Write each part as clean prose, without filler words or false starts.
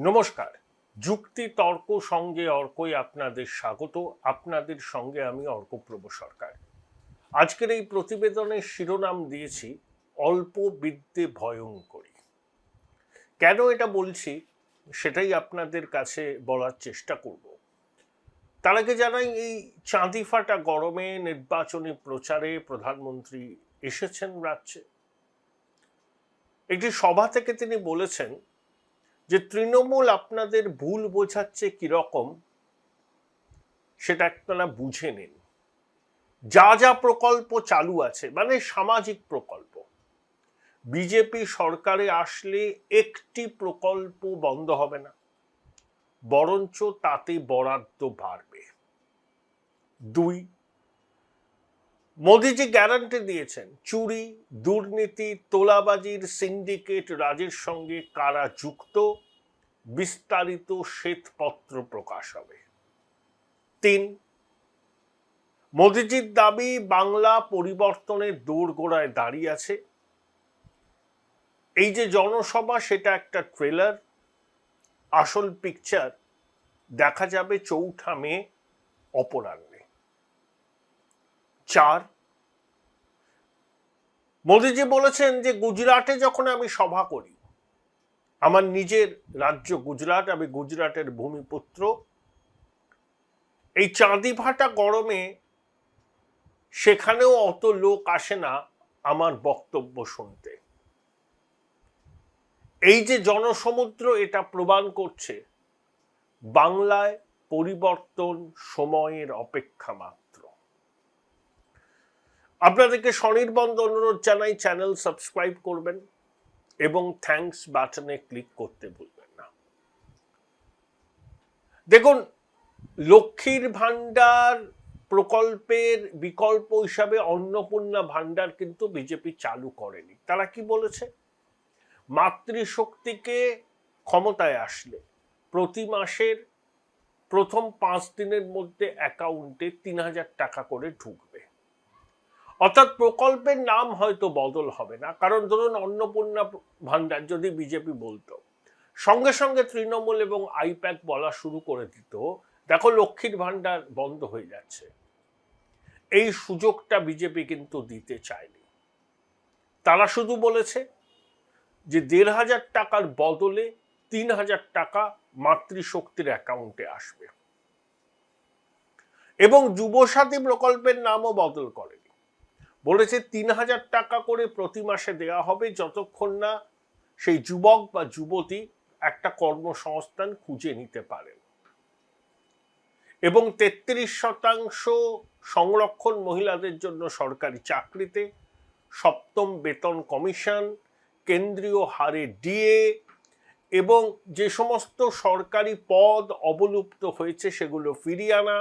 নমস্কার। যুক্তি তর্ক সঙ্গে অর্কই আপনাদের স্বাগত। আপনাদের সঙ্গে আমি অর্কপ্রভ সরকার। আজকের এই প্রতিবেদনের শিরোনাম দিয়েছি অল্প বিদ্যে ভয়ঙ্করী। কেন এটা বলছি সেটাই আপনাদের কাছে বলার চেষ্টা করব। তার আগে জানাই, এই চাঁদি ফাটা গরমে নির্বাচনী প্রচারে প্রধানমন্ত্রী এসেছেন রাজ্যে। একটি সভা থেকে তিনি বলেছেন যে তৃণমূল আপনাদের ভুল বোঝাচ্ছে কিরকম সেটা আপনারা বুঝে নিন। যা যা প্রকল্প চালু আছে, মানে সামাজিক প্রকল্প, বিজেপি সরকারে আসলে একটি প্রকল্প বন্ধ হবে না, বরঞ্চ তাতে বরাদ্দ বাড়বে। 2, মোদিজি গ্যারান্টি দিয়েছেন চুরি, দুর্নীতি, তোলাবাজির সিন্ডিকেট রাজের সঙ্গে কারা যুক্ত বিস্তারিত শ্বেতপত্র প্রকাশ হবে। 3, মোদিজির দাবি বাংলা পরিবর্তনের দোরগোড়ায় দাঁড়িয়ে আছে। এই যে জনসভা, সেটা একটা ট্রেলার, আসল পিকচার দেখা যাবে 4 মে অপরাহ্নে। 4, মোদিজি বলেছেন যে গুজরাটে যখন আমি সভা করি, আমার নিজের রাজ্য গুজরাট, আমি গুজরাটের ভূমিপুত্র, এই চাঁদি ফাটা গরমে সেখানেও অত লোক আসে না আমার বক্তব্য শুনতে। এই যে জনসমুদ্র, এটা প্রমাণ করছে বাংলায় পরিবর্তন সময়ের অপেক্ষা মাত্র। আপনাদেরকে স্বনির্বন্ধ অনুরোধ জানাই, চ্যানেল সাবস্ক্রাইব করবেন এবং থ্যাঙ্কস বাটনে ক্লিক করতে ভুলবেন না। দেখুন, লক্ষ্মীর ভান্ডার প্রকল্পের বিকল্প হিসাবে অন্নপূর্ণা ভান্ডার কিন্তু বিজেপি চালু করেনি। তারা কি বলেছে? মাতৃশক্তিকে ক্ষমতায় আসলে প্রতি মাসের প্রথম 5 দিনের মধ্যে অ্যাকাউন্টে 3,000 টাকা করে ঢুকবে। অর্থাৎ প্রকল্পের নাম হয়তো বদল হবে না, কারণ ধরুন অন্নপূর্ণা ভান্ডার যদি বিজেপি বলতো, সঙ্গে সঙ্গে তৃণমূল এবং আইপ্যাক বলা শুরু করে দিত, দেখো লক্ষ্মীর ভান্ডার বন্ধ হয়ে যাচ্ছে। এই সুযোগটা বিজেপি কিন্তু দিতে চায়নি। তারা শুধু বলেছে যে 1,500 টাকার বদলে 3,000 টাকা মাতৃশক্তির অ্যাকাউন্টে আসবে, এবং যুবসাথী প্রকল্পের নামও বদল করেনি। বলেছে 3,000 টাকা করে প্রতি মাসে দেওয়া হবে যতক্ষণ না সেই যুবক বা যুবতী একটা কর্মসংস্থান খুঁজে নিতে পারেন, এবং 33% সংরক্ষণ মহিলাদের জন্য সরকারি চাকরিতে, 7ম বেতন কমিশন, কেন্দ্রীয় হারে ডিএ, এবং যে সমস্ত সরকারি পদ অবলুপ্ত হয়েছে সেগুলো ফিরিয়ে আনা,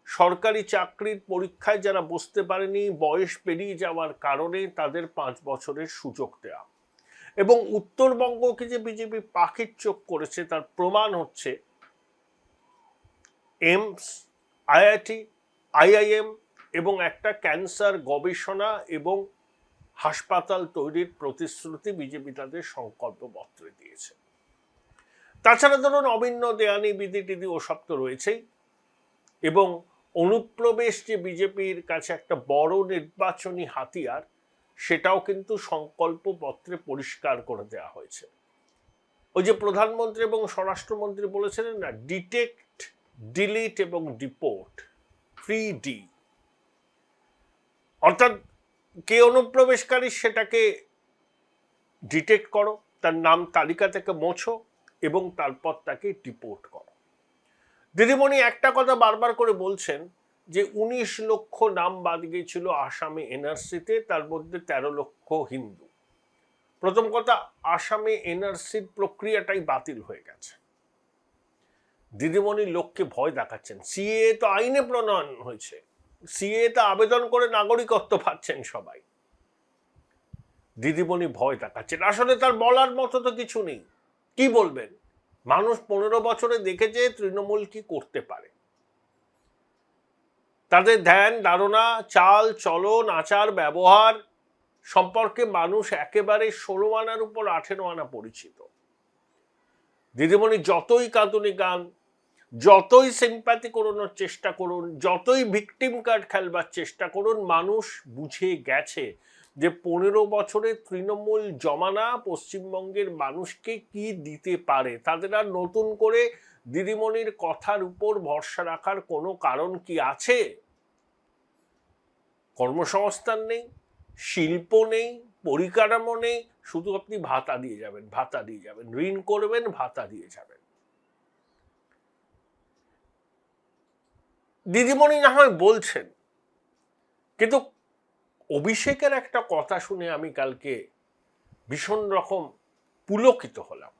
সরকারি চাকরির পরীক্ষায় যারা বসতে পারেনি বয়স পেরিয়ে যাওয়ার কারণে তাদের 5 বছরের সুযোগ দেওয়া, এবং উত্তরবঙ্গকে যে বিজেপি পাখির চোখ করেছে তার প্রমাণ হচ্ছে এইমস, আইআইটি, আইআইএম এবং একটা ক্যান্সার গবেষণা এবং হাসপাতাল তৈরির প্রতিশ্রুতি বিজেপি তাদের সংকল্পপত্রে দিয়েছে। তাছাড়া ধরুন অভিন্ন দেয়ানি বিধি টিধি ওসব তো রয়েছেই, এবং অনুপ্রবেশ যে বিজেপির কাছে একটা বড় নির্বাচনী হাতিয়ার, সেটাও কিন্তু সংকল্পপত্রে পরিষ্কার করে দেওয়া হয়েছে। ওই যে প্রধানমন্ত্রী এবং স্বরাষ্ট্রমন্ত্রী বলেছিলেন না, ডিটেক্ট, ডিলিট এবং ডিপোর্ট, 3D, অর্থাৎ কে অনুপ্রবেশকারী সেটাকে ডিটেক্ট করো, তার নাম তালিকা থেকে মোছো, এবং তারপর তাকে ডিপোর্ট করো। দিদিমণি একটা কথা বারবার করে বলছেন যে 19 লক্ষ নাম বাদ গিয়েছিল আসামে এনআরসিতে, তার মধ্যে 13 লক্ষ হিন্দু। প্রথম কথা, আসামে এনআরসির প্রক্রিয়াটাই বাতিল হয়ে গেছে। দিদিমণি লোককে ভয় দেখাচ্ছেন। সিএ তো আইনে প্রণয়ন হয়েছে, সিএ তে আবেদন করে নাগরিকত্ব পাচ্ছেন সবাই। দিদিমণি ভয় দেখাচ্ছেন, আসলে তার বলার মতো তো কিছু নেই। কি বলবেন? মানুষ 15 বছরে দেখেছে তৃণমূল কি করতে পারে। তাদের ধ্যান ধারণা, চাল চলন, আচার ব্যবহার সম্পর্কে মানুষ একেবারে 16 আনার উপর 18 আনা পরিচিত। দিদিমণি যতই কাঁদুনি গান, যতই সিম্প্যাথি করানোর চেষ্টা করুন, যতই ভিকটিম কার্ড খেলবার চেষ্টা করুন, মানুষ বুঝে গেছে যে 15 বছরে তৃণমূল জমানা পশ্চিমবঙ্গের মানুষকে কি দিতে পারে। তাদের আর নতুন করে দিদিমণির কথার উপর ভরসা রাখার কোনো কারণ কি আছে? কর্মসংস্থান নেই, শিল্প নেই, পরিকাঠামো নেই, শুধু আপনি ভাতা দিয়ে যাবেন, ভাতা দিয়ে যাবেন, ঋণ করবেন, ভাতা দিয়ে যাবেন। দিদিমণি না হয় বলছেন, কিন্তু অভিষেকের একটা কথা শুনে আমি কালকে ভীষণ রকম পুলকিত হলাম।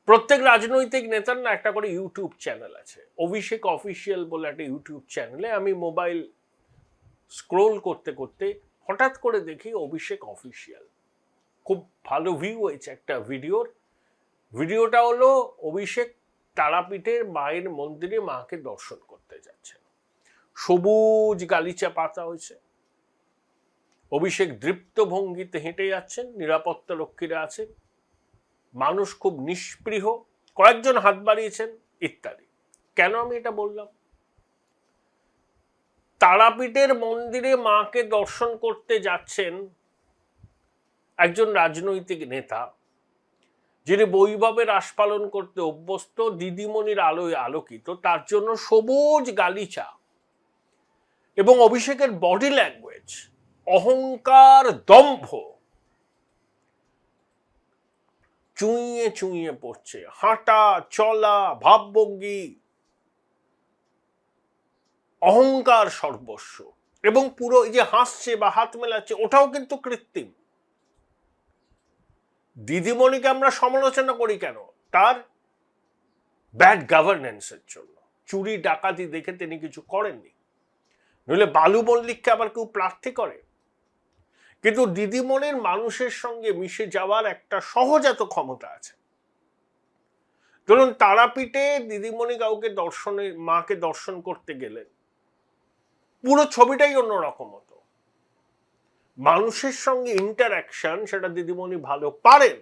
প্রত্যেক রাজনৈতিক নেতার না একটা করে ইউটিউব চ্যানেল আছে, অভিষেক অফিসিয়াল বলে একটা ইউটিউব চ্যানেলে আমি মোবাইল স্ক্রোল করতে করতে হঠাৎ করে দেখি অভিষেক অফিসিয়াল। খুব ভালো ভিউ হয়েছে একটা ভিডিওটা হলো অভিষেক তারাপীঠের মায়ের মন্দিরে মাকে দর্শন করতে যাচ্ছেন। সবুজ গালিচা পাতা হয়েছে, অভিষেক দৃপ্ত ভঙ্গিতে হেঁটে যাচ্ছেন, নিরাপত্তা রক্ষীরা আছেন, মানুষ খুব নিষ্পৃহ, কয়েকজন হাত বাড়িয়েছেন ইত্যাদি। কেন আমি এটা বললাম? তারাপীঠের মন্দিরে মাকে দর্শন করতে যাচ্ছেন একজন রাজনৈতিক নেতা, যিনি বৈভবে রাস পালন করতে অভ্যস্ত, দিদিমণির আলোয় আলোকিত, তার জন্য সবুজ গালিচা এবং অভিষেকের বডি ল্যাঙ্গুয়েজ, অহংকার, দম্ভ চুইয়ে চুইয়ে পড়ছে। হাঁটা চলা ভাবভঙ্গি, অহংকার সর্বস্ব, এবং পুরো এই যে হাসছে বা হাত মেলাচ্ছে ওটাও কিন্তু কৃত্রিম। দিদিমণিকে আমরা সমালোচনা করি কেন? তার ব্যাড গভর্নেন্সের জন্য। চুরি ডাকাতি দেখে তিনি কিছু করেননি, নইলে বালু মল্লিককে আবার কেউ প্রার্থী করে? কিন্তু দিদিমণির মানুষের সঙ্গে মিশে যাওয়ার একটা সহজাত ক্ষমতা আছে। ধরুন তারাপীঠে দিদিমণি কাউকে মাকে দর্শন করতে গেলেন, পুরো ছবিটাই অন্যরকম হতো। মানুষের সঙ্গে ইন্টারাকশন সেটা দিদিমণি ভালো পারেন।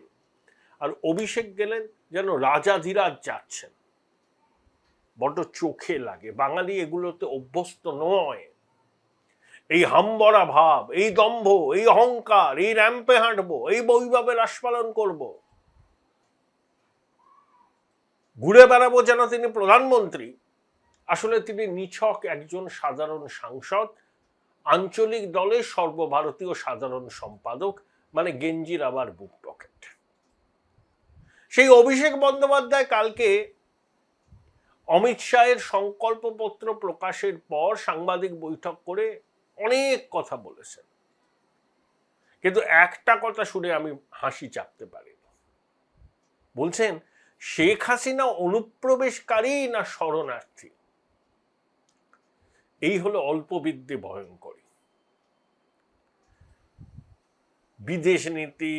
আর অভিষেক গেলেন যেন রাজাধিরাজ যাচ্ছেন, বড্ড চোখে লাগে। বাঙালি এগুলোতে অভ্যস্ত নয়। এই হামবরা ভাব, এই দম্ভ, এই অহংকার, এই র্যাম্পে হাঁটবো, এই বৈভবে রাস পালন করবো, ঘুরে বেড়াবো যেন তিনি প্রধানমন্ত্রী। আসলে তিনি নিছক একজন সাধারণ সাংসদ, আঞ্চলিক দলের সর্বভারতীয় সাধারণ সম্পাদক, মানে গেঞ্জির আবার বুক পকেট। সেই অভিষেক বন্দ্যোপাধ্যায় কালকে অমিত শাহের সংকল্পপত্র প্রকাশের পর সাংবাদিক বৈঠক করে অনেক কথা বলেছেন, কিন্তু একটা কথা শুনে আমি হাসি চাপতে পারিনি। বলছেন শেখ হাসিনা অনুপ্রবেশকারী না শরণার্থী? এই হলো অল্পবিদ্যে ভয়ঙ্করী। বিদেশ নীতি,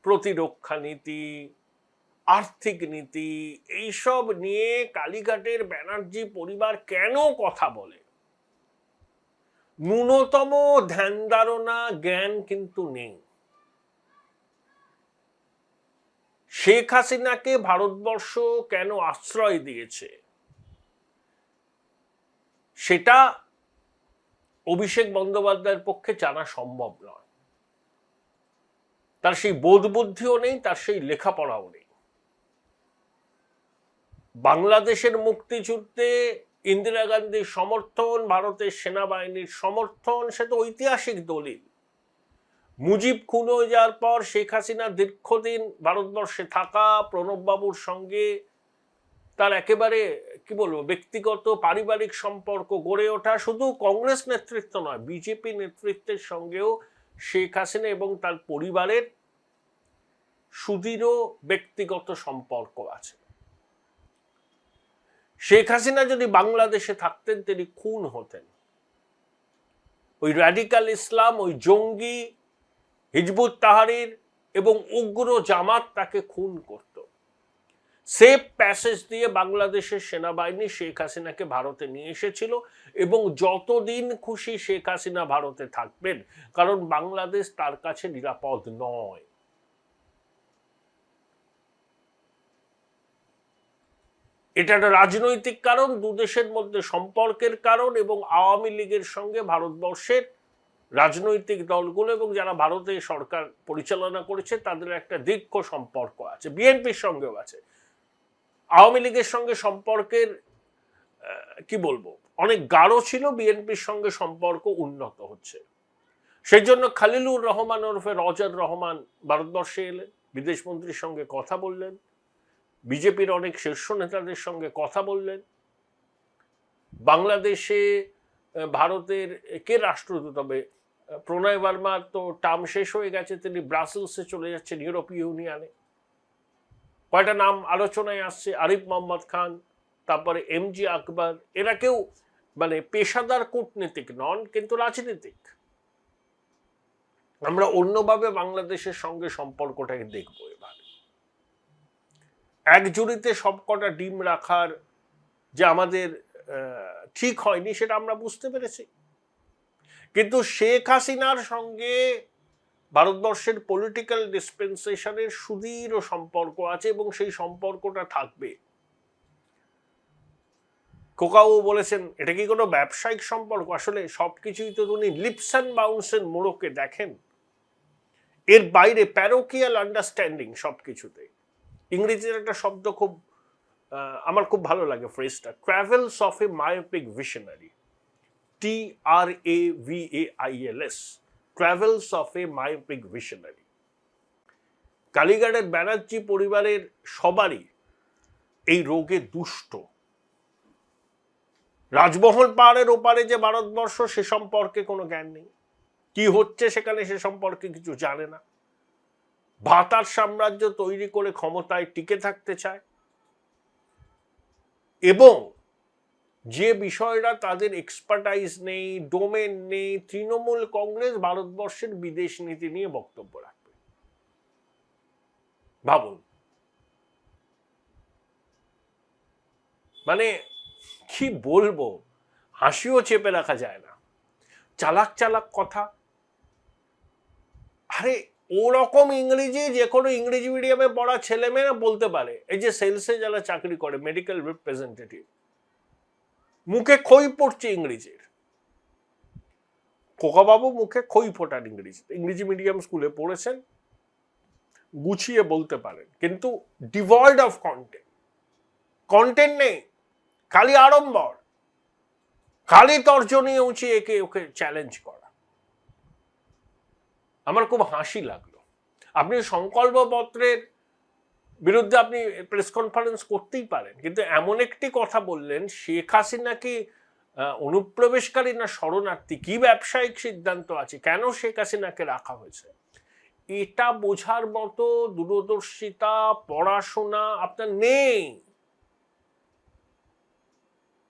প্রতিরক্ষা নীতি, আর্থিক নীতি, এইসব নিয়ে কালীঘাটের ব্যানার্জি পরিবার কেন কথা বলে? ন্যূনতম ধ্যান ধারণা জ্ঞান কিন্তু নেই। শেখ হাসিনাকে ভারতবর্ষ কেন আশ্রয় দিয়েছে সেটা অভিষেক বন্দ্যোপাধ্যায়ের পক্ষে জানা সম্ভব নয়। তার সেই বোধ বুদ্ধিও নেই, তার সেই লেখাপড়াও নেই। বাংলাদেশের মুক্তিযুদ্ধে ইন্দিরা গান্ধীর সমর্থন, ভারতের সেনাবাহিনীর সমর্থন, সে তো ঐতিহাসিক দলিল। মুজিব খুন হয়ে যাওয়ার পর শেখ হাসিনা দীর্ঘদিন ভারতবর্ষে থাকা, প্রণববাবুর সঙ্গে তার একেবারে কি বলবো ব্যক্তিগত পারিবারিক সম্পর্ক গড়ে ওঠা, শুধু কংগ্রেস নেতৃত্ব নয়, বিজেপি নেতৃত্বের সঙ্গেও শেখ হাসিনা এবং তার পরিবারের সুদৃঢ় ব্যক্তিগত সম্পর্ক আছে। শেখ হাসিনা যদি বাংলাদেশে থাকতেন তিনি খুন হতেন। ওই র্যাডিক্যাল ইসলাম, ওই জঙ্গি হিজবুত তাহরির এবং উগ্র জামাত তাকে খুন করত। সেফ প্যাসেজ দিয়ে বাংলাদেশের সেনাবাহিনী শেখ হাসিনাকে ভারতে নিয়ে এসেছিল এবং যতদিন খুশি শেখ হাসিনা ভারতে থাকবেন, কারণ বাংলাদেশ তার কাছে নিরাপদ নয়। এটা একটা রাজনৈতিক কারণ, দুদেশের মধ্যে সম্পর্কের কারণ, এবং আওয়ামী লীগের সঙ্গে ভারতবর্ষের রাজনৈতিক দলগুলো এবং যারা ভারতে সরকার পরিচালনা করেছে তাদের একটা দীর্ঘ সম্পর্ক আছে, বিএনপির সঙ্গেও আছে। আওয়ামী লীগের সঙ্গে সম্পর্কের কি বলবো অনেক গাঢ় ছিল, বিএনপির সঙ্গে সম্পর্ক উন্নত হচ্ছে। সেই জন্য খালিলুর রহমান ওরফে রজার রহমান ভারতবর্ষে এলেন, বিদেশমন্ত্রীর সঙ্গে কথা বললেন, বিজেপির অনেক শীর্ষ নেতাদের সঙ্গে কথা বললেন। বাংলাদেশে ভারতের কে রাষ্ট্রদূত হবে, প্রণয় বর্মার তো টার্ম শেষ হয়ে গেছে, তিনি ব্রাসেলসে চলে যাচ্ছেন ইউরোপীয় ইউনিয়নে। কয়টা নাম আলোচনায় আসছে, আরিফ মোহাম্মদ খান, তারপরে এমজি আকবর, এরা কেউ মানে পেশাদার কূটনীতিক নন কিন্তু রাজনীতিক। আমরা অন্যভাবে বাংলাদেশের সঙ্গে সম্পর্কটাকে দেখব। এবার এক জুড়িতে সবকটা ডিম রাখার যে আমাদের ঠিক হয়নি সেটা আমরা বুঝতে পেরেছি, কিন্তু শেখ হাসিনার সঙ্গে ভারতবর্ষের পলিটিক্যাল ডিসপেন্সেশনের সুদৃঢ় সম্পর্ক আছে এবং সেই সম্পর্কটা থাকবে। কোকাও বলেছেন এটা কি কোনো ব্যবসায়িক সম্পর্ক? আসলে সবকিছুই তো উনি লিপস অ্যান্ড বাউন্সের মোড়কে দেখেন, এর বাইরে প্যারোকিয়াল আন্ডারস্ট্যান্ডিং সবকিছুতে। ইংরেজির একটা শব্দ খুব আমার খুব ভালো লাগে ফ্রেজটা, travels of a myopic visionary, TRAVAILS, travels of a myopic visionary. কালীঘাটের ব্যানার্জি পরিবারের সবারই এই রোগে দুষ্ট। রাজমহল পাহাড়ের ওপারে যে ভারতবর্ষ সে সম্পর্কে কোনো জ্ঞান নেই, কি হচ্ছে সেখানে সে সম্পর্কে কিছু জানে না। ভাতার সাম্রাজ্য তৈরি করে ক্ষমতায় টিকে থাকতে চায়, এবং যে বিষয়টা তাদের এক্সপার্টাইজ নেই, ডোমেন নেই, তৃণমূল কংগ্রেস ভারতবর্ষের বিদেশ নীতি নিয়ে বক্তব্য রাখবে। ভাবুন, মানে কি বলবো, হাসিও চেপে রাখা যায় না। চালাক চালাক কথা। আরে ওরকম ইংরেজি যে কোনো ইংরেজি মিডিয়ামে পড়া ছেলেমেয়েরা বলতে পারে। এই যে সেলসে যারা চাকরি করে, মেডিকেল রিপ্রেজেন্টেটিভ, মুখে খই পড়ছে ইংরেজির। খোকাবাবু মুখে খই ফোটান ইংরেজিতে, ইংরেজি মিডিয়াম স্কুলে পড়েছেন, গুছিয়ে বলতে পারেন, কিন্তু ডিভয়েড অফ কন্টেন্ট। কন্টেন্ট নেই, খালি আড়ম্বর, খালি তর্জনী উঁচি একে ওকে চ্যালেঞ্জ করা। আমার খুব হাসি লাগলো। আপনি সংকল্পপত্রের বিরুদ্ধে আপনি প্রেস কনফারেন্স করতেই পারেন, কিন্তু এমন একটি কথা বললেন শেখ হাসিনা কি অনুপ্রবেশকারী না শরণার্থী, কি ব্যবসায়িক সিদ্ধান্ত আছে, কেন শেখ হাসিনাকে রাখা হয়েছে, এটা বোঝার মতো দূরদর্শিতা, পড়াশোনা আপনার নেই।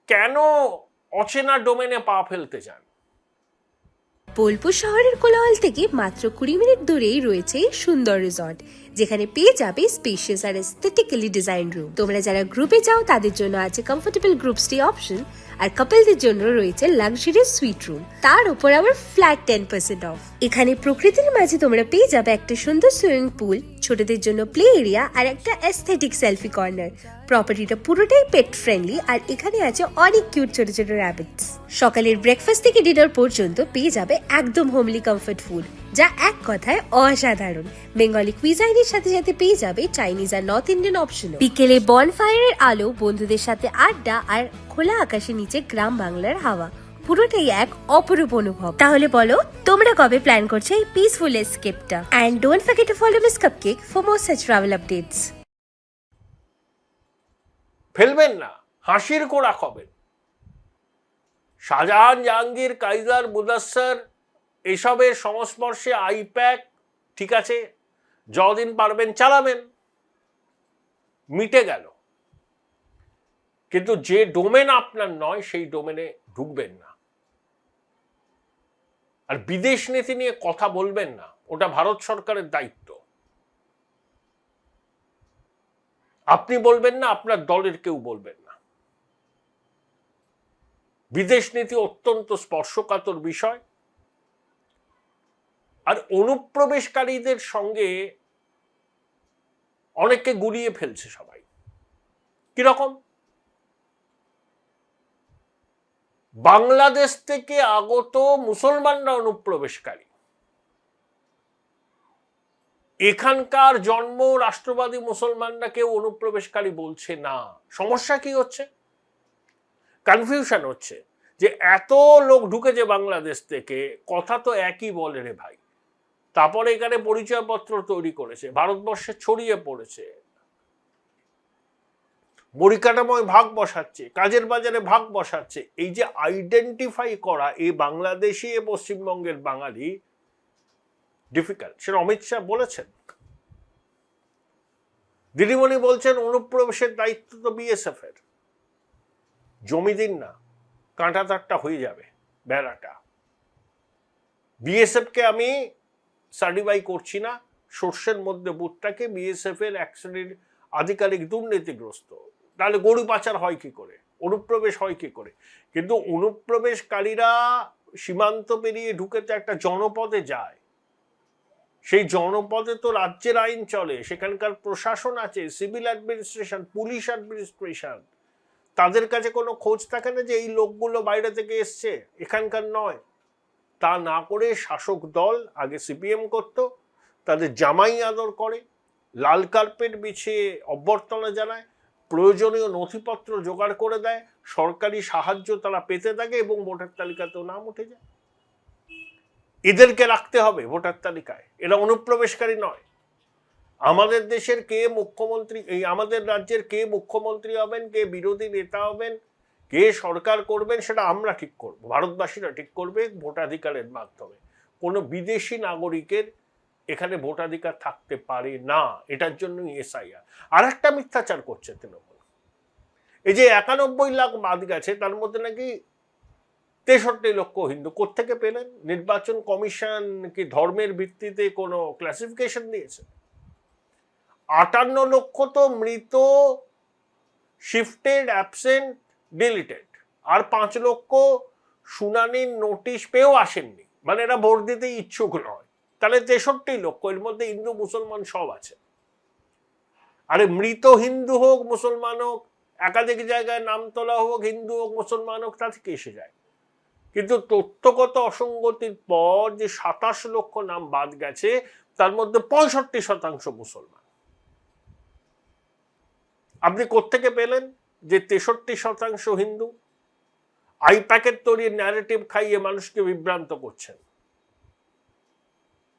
কেন অচেনা ডোমেনে পা ফেলতে চান? বোলপুর শহরের কোলাহল থেকে মাত্র 20 মিনিট দূরেই রয়েছে সুন্দর রিসর্ট, যেখানে পেয়ে যাবে স্পেশিয়াস আর এস্থেটিক্যালি ডিজাইন রুম। তোমরা যারা গ্রুপে যাও তাদের জন্য আছে কমফোর্টেবল গ্রুপ স্টে অপশন, আর কাপলদের জন্য রয়েছে লাক্সারিয়াস সুইট রুম, তার উপর আবার ফ্ল্যাট 10% অফ। এখানে প্রকৃতির মাঝে তোমরা পেয়ে যাবে একটা সুন্দর সুইমিং পুল, ছোটদের জন্য প্লে এরিয়া আর একটা এস্থেটিক সেলফি কর্নার। প্রপার্টিটা পুরোটাই পেট ফ্রেন্ডলি, আর এখানে আছে অনেক কিউট ছোট ছোট র্যাবিটস। সকালের ব্রেকফাস্ট থেকে ডিনার পর্যন্ত পেয়ে যাবে একদম হোমলি কমফর্ট ফুড, যা এক কথায় অসাধারণ। বেঙ্গলি কুইজাইনের সাথে সাথে পেয়ে যাবে চাইনিজ আর নর্থ ইন্ডিয়ান অপশনও। বিকেলে বনফায়ারের আলো, বন্ধুদের সাথে আড্ডা আর খোলা আকাশের নিচে গ্রাম বাংলার হাওয়া, পুরোটাই এক অপরূপ অনুভব। তাহলে বলো তোমরা কবে প্ল্যান করছো এই পিসফুল এসকেপটা? And don't forget to follow miss cupcake for more such travel updates. ফেলবেন না, হাসির কোড়া খাবেন। শাহজাহান, জাহাঙ্গীর, কাইজার, মুদাস্সার এসবের সংস্পর্শে আইপ্যাক ঠিক আছে, যতদিন পারবেন চালাবেন, মিটে গেল। কিন্তু যে ডোমেন আপনার নয় সেই ডোমেনে ঢুকবেন না, আর বিদেশ নীতি নিয়ে কথা বলবেন না, ওটা ভারত সরকারের দায়িত্ব। আপনি বলবেন না, আপনার দলের কেউ বলবেন না। বিদেশ নীতি অত্যন্ত স্পর্শকাতর বিষয়, আর অনুপ্রবেশকারীদের সঙ্গে অনেককে গুলিয়ে ফেলছে সবাই। কিরকম? বাংলাদেশ থেকে আগত মুসলমানরা অনুপ্রবেশকারী, এখানকার জন্ম রাষ্ট্রবাদী মুসলমানরা কেউ অনুপ্রবেশকারী বলছে না। সমস্যা কি হচ্ছে? কনফিউশন হচ্ছে যে এত লোক ঢুকেছে বাংলাদেশ থেকে, কথা তো একই বলে রে ভাই। তারপরে এখানে পরিচয়পত্র তৈরি করেছে, ভারতবর্ষে ছড়িয়ে পড়েছে, পরিকাঠামোয় ভাগ বসাচ্ছে, কাজের বাজারে ভাগ বসাচ্ছে। এই যে আইডেন্টিফাই করা এই বাংলাদেশি পশ্চিমবঙ্গের বাঙালি ডিফিকাল্ট, সেটা অমিত শাহ বলেছেন। দিদিমণি বলছেন অনুপ্রবেশের দায়িত্ব তো বিএসএফ এর, জমি দিন না, কাঁটা তারটা হয়ে যাবে বেড়াটা। বিএসএফ কে আমি সার্টিফাই করছি না, সর্ষের মধ্যে বুটটাকে বিএসএফ এর এক শ্রেণীর আধিকারিক দুর্নীতিগ্রস্ত, তাহলে গরু পাচার হয় কি করে, অনুপ্রবেশ হয় কি করে? কিন্তু অনুপ্রবেশকারীরা সীমান্ত পেরিয়ে ঢুকে তো একটা জনপদে যায়, সেই জনপদে তো রাজ্যের আইন চলে, সেখানকার প্রশাসন আছে, সিভিল অ্যাডমিনিস্ট্রেশন, পুলিশ অ্যাডমিনিস্ট্রেশন, তাদের কাছে কোনো খোঁজ থাকে না যে এই লোকগুলো বাইরে থেকে এসছে, এখানকার নয়। তা না করে শাসক দল, আগে সিপিএম করত, তাদের জামাই আদর করে, লাল কার্পেট বিছিয়ে অভ্যর্থনা জানায়, প্রয়োজনীয় নথিপত্র জোগাড় করে দেয়, সরকারি সাহায্য তারা পেতে থাকে এবং ভোটার তালিকাতেও নাম উঠে যায়। এদেরকে রাখতে হবে ভোটার তালিকায়, এরা অনুপ্রবেশকারী নয়। আমাদের দেশের কে মুখ্যমন্ত্রী, এই আমাদের রাজ্যের কে মুখ্যমন্ত্রী হবেন, কে বিরোধী নেতা হবেন, কে সরকার করবেন, সেটা আমরা ঠিক করব, ভারতবাসীরা ঠিক করবে ভোটাধিকারের মাধ্যমে। কোনো বিদেশি নাগরিকের এখানে ভোটাধিকার থাকতে পারে না, এটার জন্য এসআইআর। আর একটা মিথ্যাচার করছে তৃণমূল, এই যে 91 লাখ বাদ গেছে, তার মধ্যে নাকি 63 লক্ষ হিন্দু। কোত্থেকে পেলেন? নির্বাচন কমিশন কি ধর্মের ভিত্তিতে কোনো ক্লাসিফিকেশন দিয়েছে? 58 লক্ষ তো মৃত, শিফটেড, অ্যাবসেন্ট, ডিলিটেড, আর 5 লক্ষ শুনানির নোটিশ পেয়েও আসেননি, মানে এরা ভোট দিতে ইচ্ছুক নয়। তাহলে 63 লক্ষ, এর মধ্যে হিন্দু মুসলমান সব আছে। আরে মৃত হিন্দু হোক মুসলমান হোক, একাধিক জায়গায় নাম তোলা হোক, হিন্দু হোক মুসলমান হোক, তা থেকে এসে যায়। কিন্তু তথ্যগত অসঙ্গতির পর যে 27 লক্ষ নাম বাদ গেছে, তার মধ্যে 65% মুসলমান। আপনি কোত্থেকে পেলেন যে 63% হিন্দু? আই প্যাকেট তৈরির ন্যারেটিভ খাইয়ে মানুষকে বিভ্রান্ত করছেন।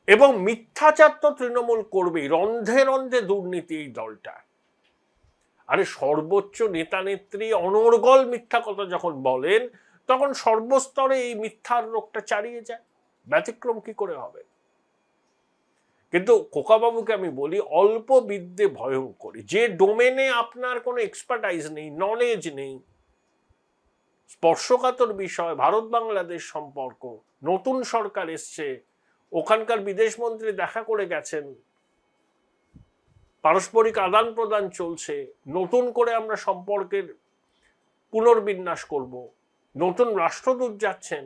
এবং মিথ্যাচার তো তৃণমূল করবেই, রন্ধে রন্ধে দুর্নীতি এই দলটা। আরে সর্বোচ্চ নেতা নেত্রী অনর্গল মিথ্যা কথা যখন বলেন, তখন সর্বস্তরে এই মিথ্যার রোগটা চালিয়ে যায়, ব্যতিক্রম কি করে হবে? কিন্তু খোকাবাবুকে আমি বলি, অল্প বিদ্যে ভয়ঙ্করী। যে ডোমেনে আপনার কোনো এক্সপার্টাইজ নেই, নলেজ নেই, স্পর্শকাতর বিষয়, ভারত বাংলাদেশ সম্পর্ক, নতুন সরকার এসছে, ওখানকার বিদেশমন্ত্রী দেখা করে গেছেন, পারস্পরিক আদান প্রদান চলছে, নতুন করে আমরা সম্পর্কের পুনর্বিন্যাস করব, নতুন রাষ্ট্রদূত যাচ্ছেন,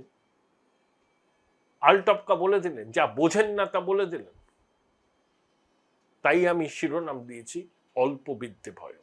আলটপকা বলে দিলেন, যা বোঝেন না তা বলে দিলেন। তাই আমি শিরোনাম দিয়েছি অল্প বিদ্যে ভয়।